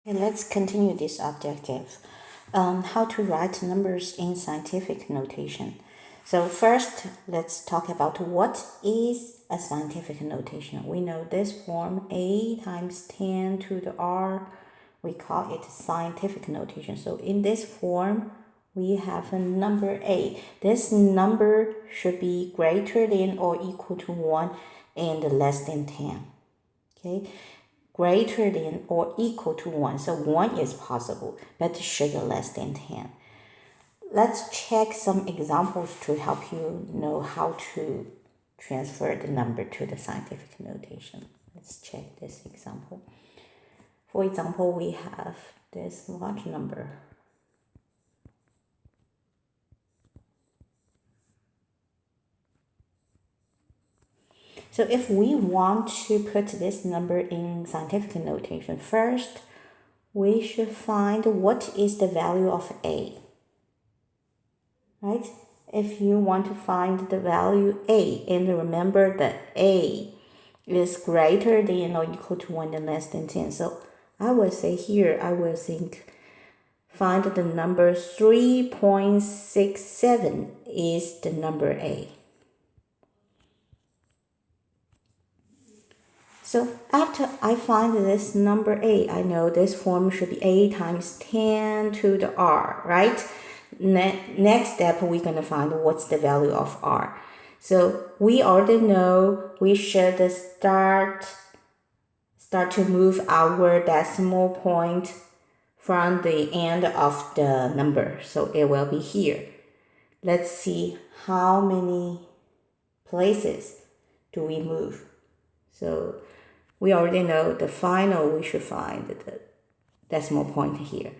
Okay, let's continue this objective. How to write numbers in scientific notation. So first, let's talk about what is a scientific notation. We know this form a times 10 to the r. We call it scientific notation. So in this form, we have a number a. This number should be greater than or equal to 1 and less than 10. Okay, greater than or equal to 1. So 1 is possible, but it should be less than 10. Let's check some examples to help you know how to transfer the number to the scientific notation. Let's check this example. For example, we have this large number. So if we want to put this number in scientific notation, first, we should find what is the value of a. Right? If you want to find the value a, and remember that a is greater than or equal to 1 and less than 10. So I will say here, I will think, find the number 3.67 is the number a. So after I find this number a, I know this form should be a times 10 to the r, right? Next step, we're going to find what's the value of r. So we already know we should start to move our decimal point from the end of the number. So it will be here. Let's see how many places do we move. So we already know the final, we should find the decimal point here.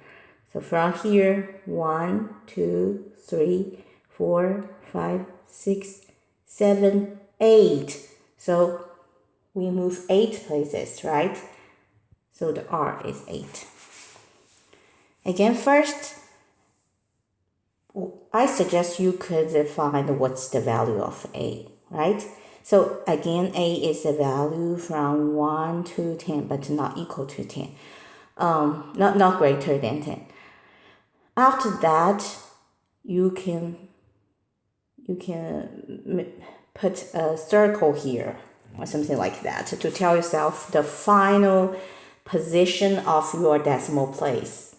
So from here, 1, 2, 3, 4, 5, 6, 7, 8. So we move 8 places, right? So the r is 8. Again, first, I suggest you could find what's the value of a, right? So again, a is a value from 1 to 10, but not equal to 10. Not greater than 10. After that, you can put a circle here or something like that to tell yourself the final position of your decimal place.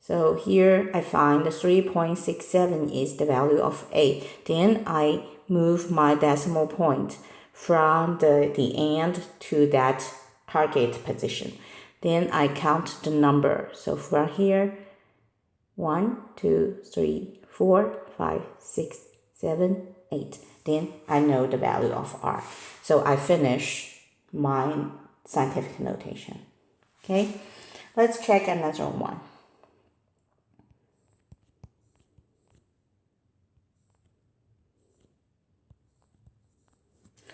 So here I find the 3.67 is the value of a. Then I move my decimal point from the end to that target position. Then I count the number. So from here, 1, 2, 3, 4, 5, 6, 7, 8. Then I know the value of r. So I finish my scientific notation. Okay, let's check another one.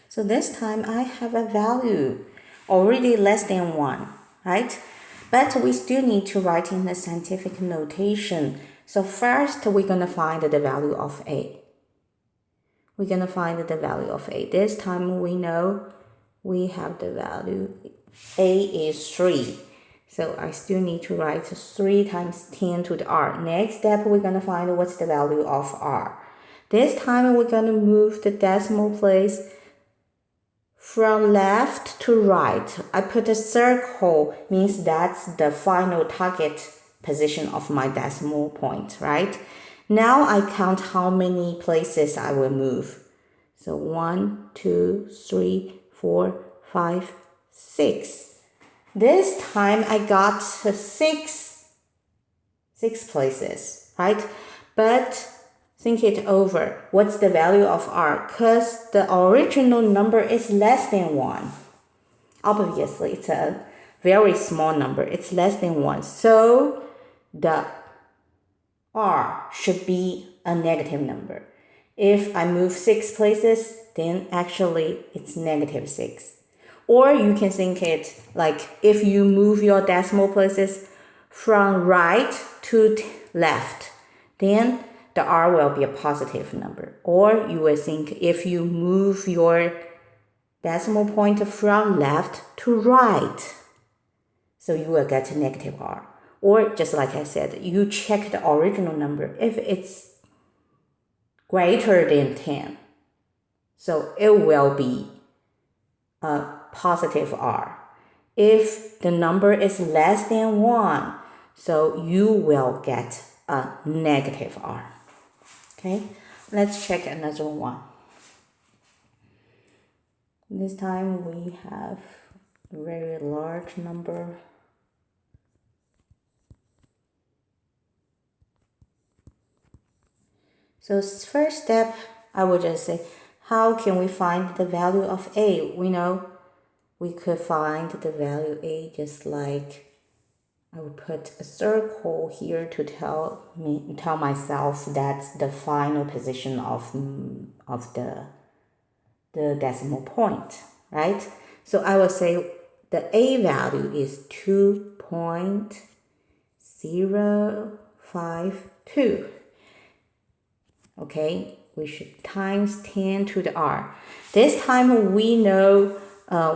So this time I have a value already less than 1, right? But we still need to write in the scientific notation. So first, we're going to find the value of a. We're going to find the value of a. This time we know we have the value. A is 3. So I still need to write 3 times 10 to the r. Next step, we're going to find what's the value of r. This time we're going to move the decimal place from left to right. I put a circle, means that's the final target position of my decimal point, right? Now I count how many places I will move. So 1, 2, 3, 4, 5, 6. This time I got 6 places, right? But think it over. What's the value of r? Because the original number is less than 1. Obviously, it's a very small number. It's less than 1. So the r should be a negative number. If I move 6 places, then actually it's negative 6. Or you can think it like if you move your decimal places from right to left, then the r will be a positive number. Or you will think if you move your decimal point from left to right, So you will get negative R. Or just like I said, you check the original number. If it's greater than 10, so it will be a positive R. If the number is less than 1, so you will get a negative R. Okay, let's check another one. This time we have a very large number. So first step, I would just say, how can we find the value of A? We know we could find the value A just like I would put a circle here to tell myself that's the final position of the decimal point, right? So I will say the A value is 2.052. Okay, we should times 10 to the R. This time we know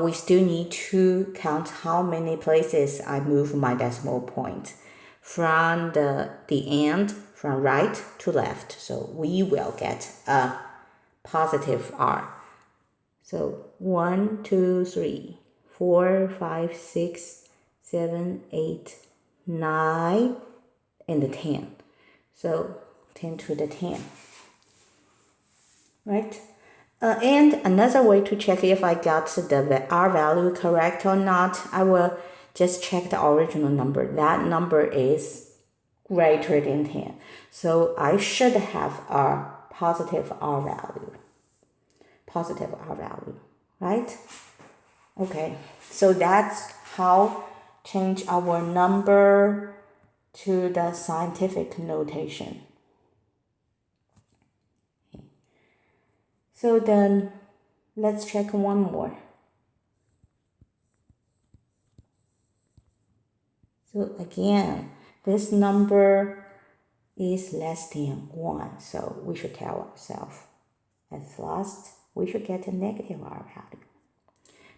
we still need to count how many places I move my decimal point from the end, from right to left. So we will get a positive R. So 1, 2, 3, 4, 5, 6, 7, 8, 9, and 10. So 10 to the 10. Right? And another way to check if I got the R value correct or not, I will just check the original number. That number is greater than 10. So I should have a positive R value. Positive R value, right? Okay, so that's how change our number to the scientific notation. So then let's check one more. So again, this number is less than 1. So we should tell ourselves at last we should get a negative R value.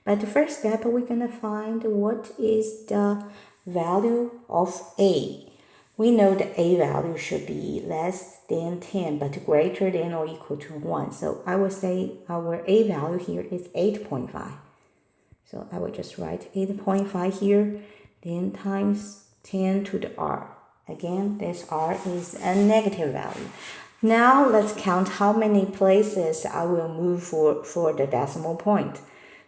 But the first step, we're going to find what is the value of A. We know the A value should be less than 10, but greater than or equal to 1. So I would say our A value here is 8.5. So I will just write 8.5 here, then times 10 to the R. Again, this R is a negative value. Now let's count how many places I will move for the decimal point.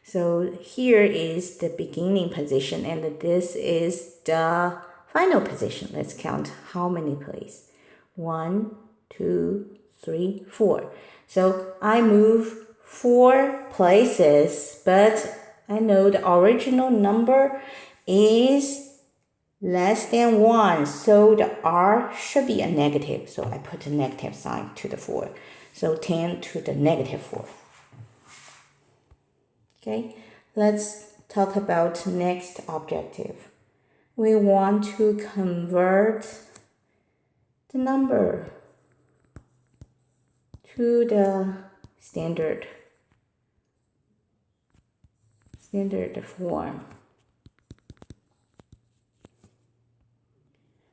So here is the beginning position and this is the final position. Let's count how many places. 1, 2, 3, 4. So I move 4 places, but I know the original number is less than 1. So the R should be a negative. So I put a negative sign to the 4. So 10 to the negative 4. Okay, let's talk about next objective. We want to convert the number to the standard form.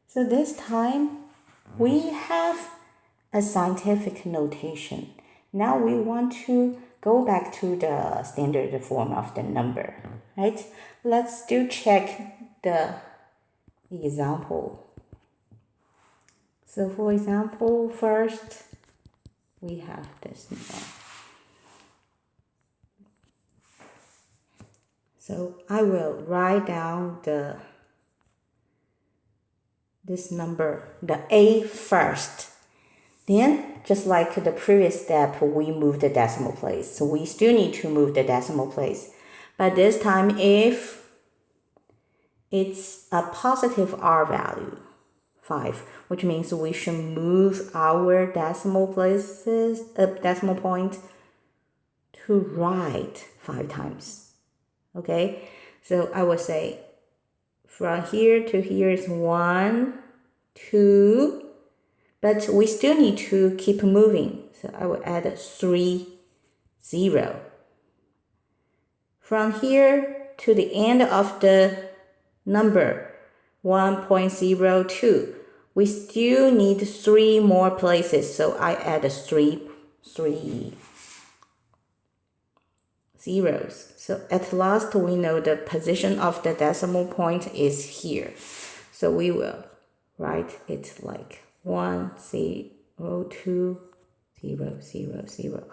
So this time we have a scientific notation. Now we want to go back to the standard form of the number, right? Let's still check the example. So for example, first we have this one. So I will write down this number, the A first. Then, just like the previous step, we move the decimal place. So we still need to move the decimal place. But this time, if it's a positive R value, 5, which means we should move our decimal point to right 5 times. Okay, so I would say from here to here is 1, 2, but we still need to keep moving. So I will add 3, 0. From here to the end of the number 1.02. We still need 3 more places, so I add three zeros. So at last we know the position of the decimal point is here. So we will write it like 1, 0, 2, 0, 0, 0.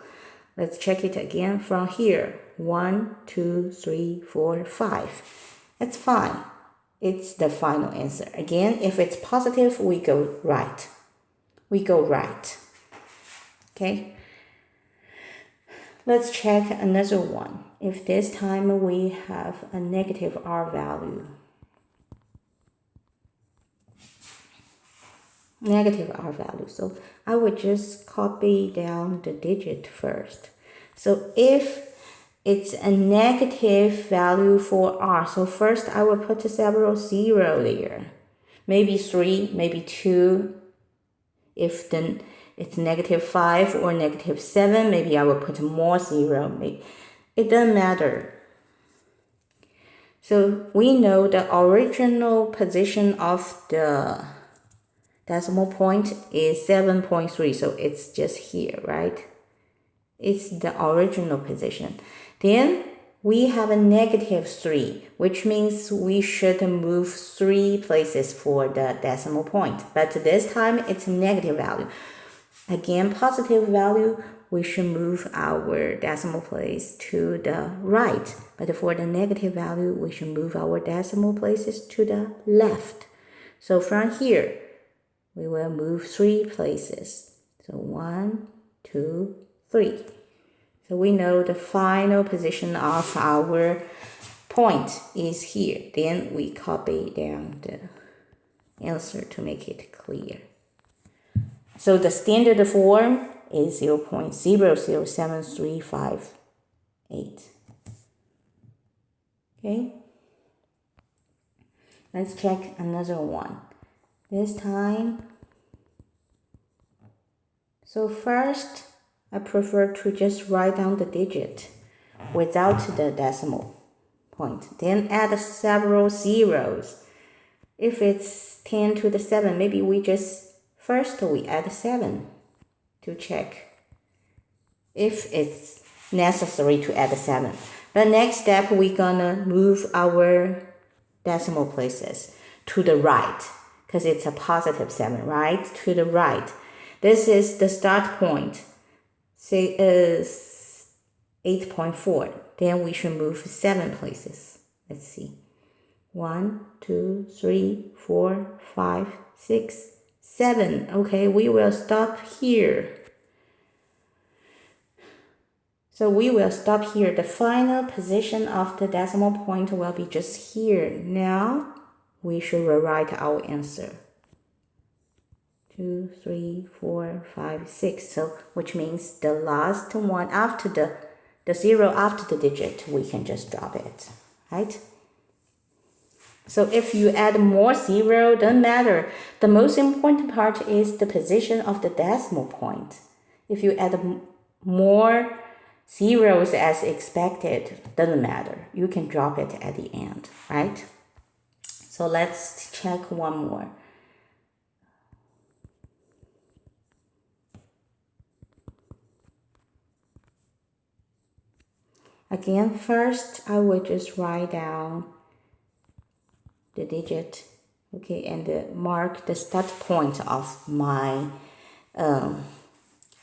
Let's check it again from here. 1, 2, 3, 4, 5. That's fine. It's the final answer. Again, if it's positive, we go right. Okay? Let's check another one. If this time we have a negative R value. So I would just copy down the digit first. So if it's a negative value for R, so first I will put several zero there. Maybe 3, maybe 2. If then it's -5 or -7, maybe I will put more zero. It doesn't matter. So we know the original position of the decimal point is 7.3, so it's just here, right? It's the original position. Then we have a -3, which means we should move 3 places for the decimal point. But this time it's negative value. Again, positive value, we should move our decimal place to the right. But for the negative value, we should move our decimal places to the left. So from here, we will move 3 places. So 1, 2, 3. So we know the final position of our point is here. Then we copy down the answer to make it clear. So the standard form is 0.007358. Okay? Let's check another one. This time, so first, I prefer to just write down the digit without the decimal point. Then add several zeros. If it's 10 to the 7, maybe we add 7 to check if it's necessary to add 7. But next step, we're gonna move our decimal places to the right, because it's a positive 7, right? To the right. This is the start point. Say is 8.4. Then we should move 7 places. Let's see. 1, 2, 3, 4, 5, 6, 7. Okay, we will stop here. So we will stop here. The final position of the decimal point will be just here. Now we should rewrite our answer. 2, 3, 4, 5, 6. So which means the last one after the zero after the digit, we can just drop it, right? So if you add more zero, doesn't matter. The most important part is the position of the decimal point. If you add more zeros as expected, doesn't matter. You can drop it at the end, right? So let's check one more. Again, first I will just write down the digit, okay, and mark the start point of my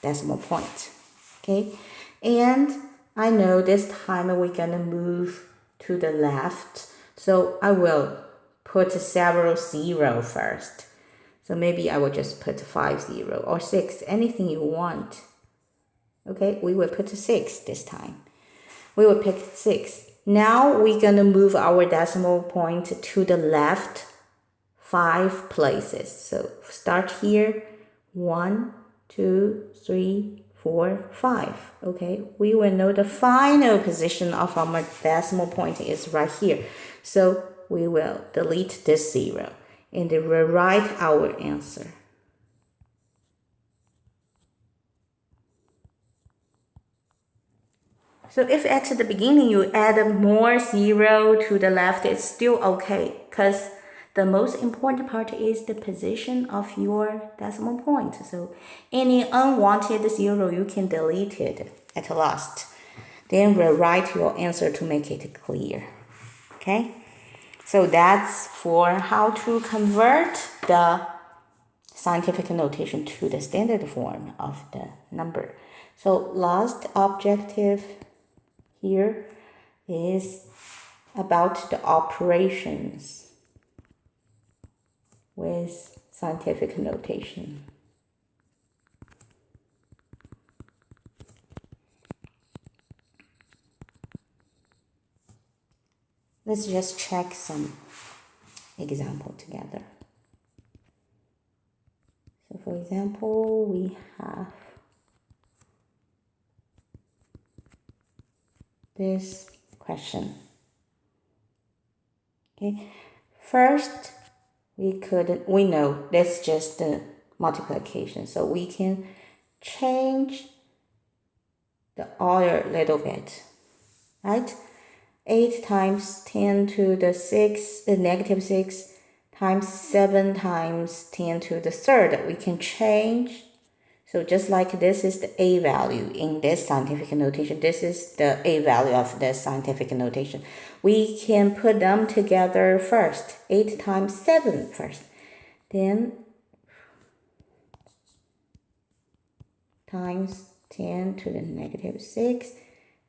decimal point, okay. And I know this time we're gonna move to the left, so I will put several zero first. So maybe I will just put 5 0 or 6, anything you want. Okay, we will put 6 this time. We will pick 6. Now we're gonna move our decimal point to the left 5 places. So start here, 1, 2, 3, 4, 5. Okay, we will know the final position of our decimal point is right here. So we will delete this 0 and rewrite our answer. So if at the beginning you add more 0 to the left, it's still okay, because the most important part is the position of your decimal point. So any unwanted 0, you can delete it at last. Then rewrite your answer to make it clear. Okay? So that's for how to convert the scientific notation to the standard form of the number. So last objective here is about the operations with scientific notation. Let's just check some example together. So for example, we have this question. Okay, first we know that's just the multiplication, so we can change the order a little bit, right? 8 times 10 to the 6, negative 6 times 7 times 10 to the third, we can change. So just like this is the A value in this scientific notation, this is the A value of this scientific notation. We can put them together first, 8 times 7 first. Then times 10 to the negative 6,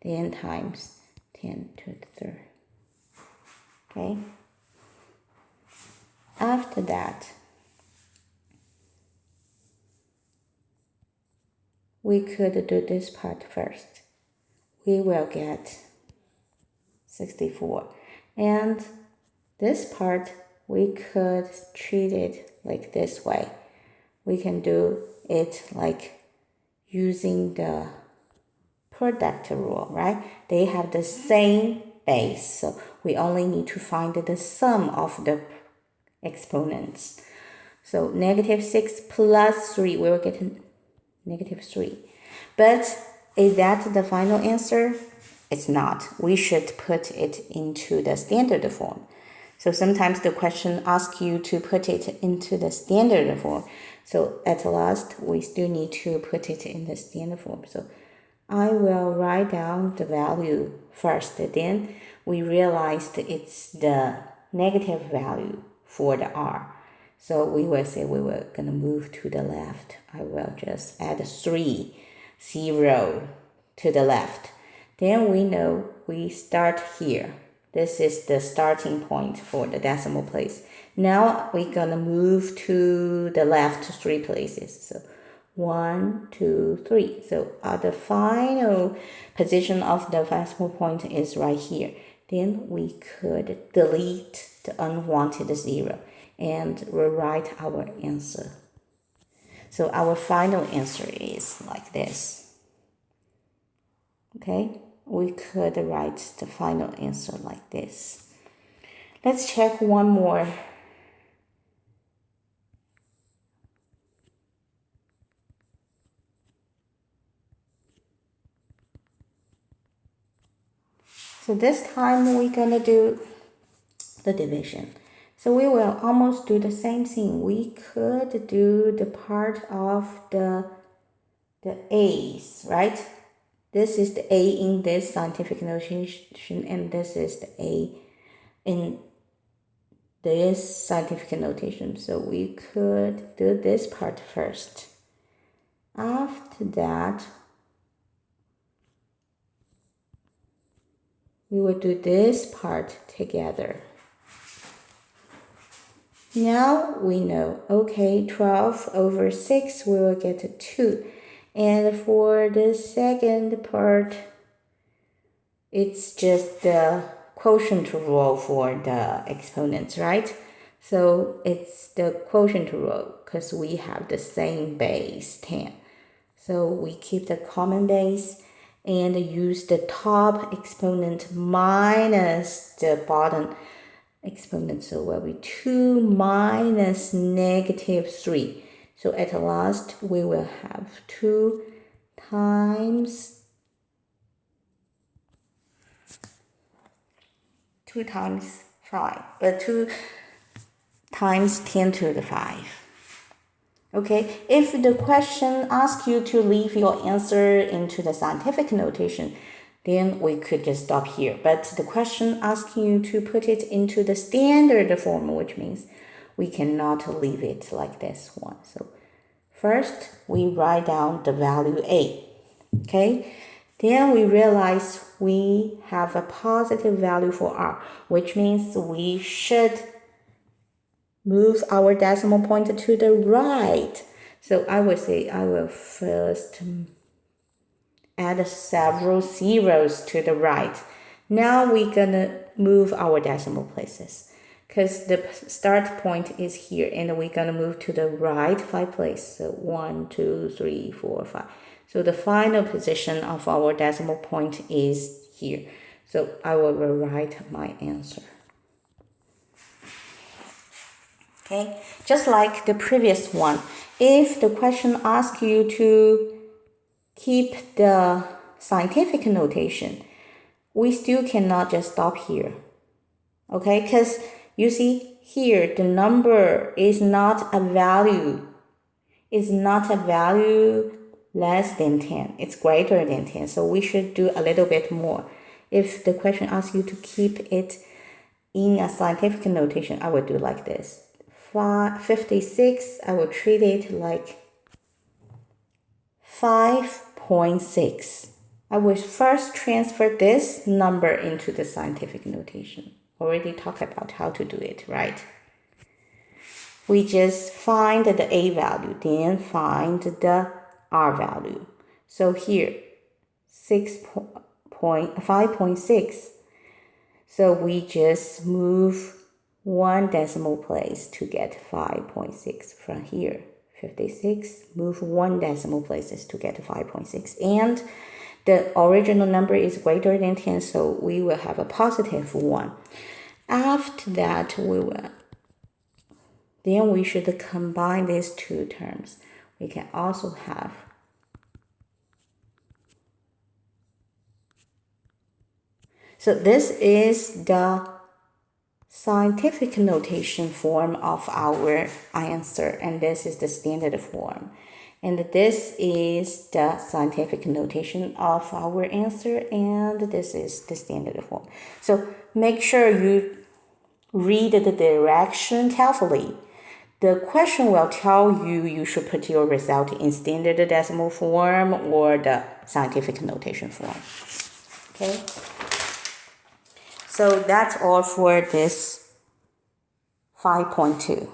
then times 10 to the third. Okay? After that, we could do this part first. We will get 64. And this part, we could treat it like this way. We can do it like using the product rule, right? They have the same base, so we only need to find the sum of the exponents. So negative 6 plus 3, we will get negative 3. But is that the final answer? It's not. We should put it into the standard form. So sometimes the question asks you to put it into the standard form. So at last, we still need to put it in the standard form. So I will write down the value first. Then we realized it's the negative value for the R. So we will say we were going to move to the left. I will just add 3, 0 to the left. Then we know we start here. This is the starting point for the decimal place. Now we're going to move to the left 3 places. So 1, 2, 3. So the final position of the decimal point is right here. Then we could delete the unwanted 0 and rewrite our answer. So our final answer is like this. Okay, we could write the final answer like this. Let's check one more. So this time we're gonna do the division. So we will almost do the same thing. We could do the part of the A's, right? This is the A in this scientific notation, and this is the A in this scientific notation. So we could do this part first. After that, we will do this part together. Now we know, okay, 12 over 6, we will get 2. And for the second part, it's just the quotient rule for the exponents, right? So it's the quotient rule because we have the same base, 10. So we keep the common base and use the top exponent minus the bottom exponent. So will be 2 minus negative 3. So at last, we will have 2 times 2 times 5, 2 times 10 to the 5. Okay, if the question asks you to leave your answer into the scientific notation, then we could just stop here. But the question asks you to put it into the standard form, which means we cannot leave it like this one. So first, we write down the value A. Okay, then we realize we have a positive value for R, which means we should move our decimal point to the right. So I would say I will first add several zeros to the right. Now we're gonna move our decimal places because the start point is here and we're gonna move to the right 5 places. So 1, 2, 3, 4, 5. So the final position of our decimal point is here. So I will rewrite my answer. Okay, just like the previous one, if the question asks you to keep the scientific notation, we still cannot just stop here. Okay, because you see here the number is not a value. It's not a value less than 10. It's greater than 10. So we should do a little bit more. If the question asks you to keep it in a scientific notation, I would do like this. 56, I will treat it like 5.6. I will first transfer this number into the scientific notation. Already talked about how to do it, right? We just find the A value, then find the R value. So here, 5.6. So we just move 1 decimal place to get 5.6 from here. 56, move 1 decimal places to get 5.6. And the original number is greater than 10, so we will have a positive 1. After that, then we should combine these two terms. We can also have so this is the scientific notation form of our answer, and this is the standard form. And this is the scientific notation of our answer, and this is the standard form. So make sure you read the direction carefully. The question will tell you should put your result in standard decimal form or the scientific notation form. Okay? So that's all for this 5.2.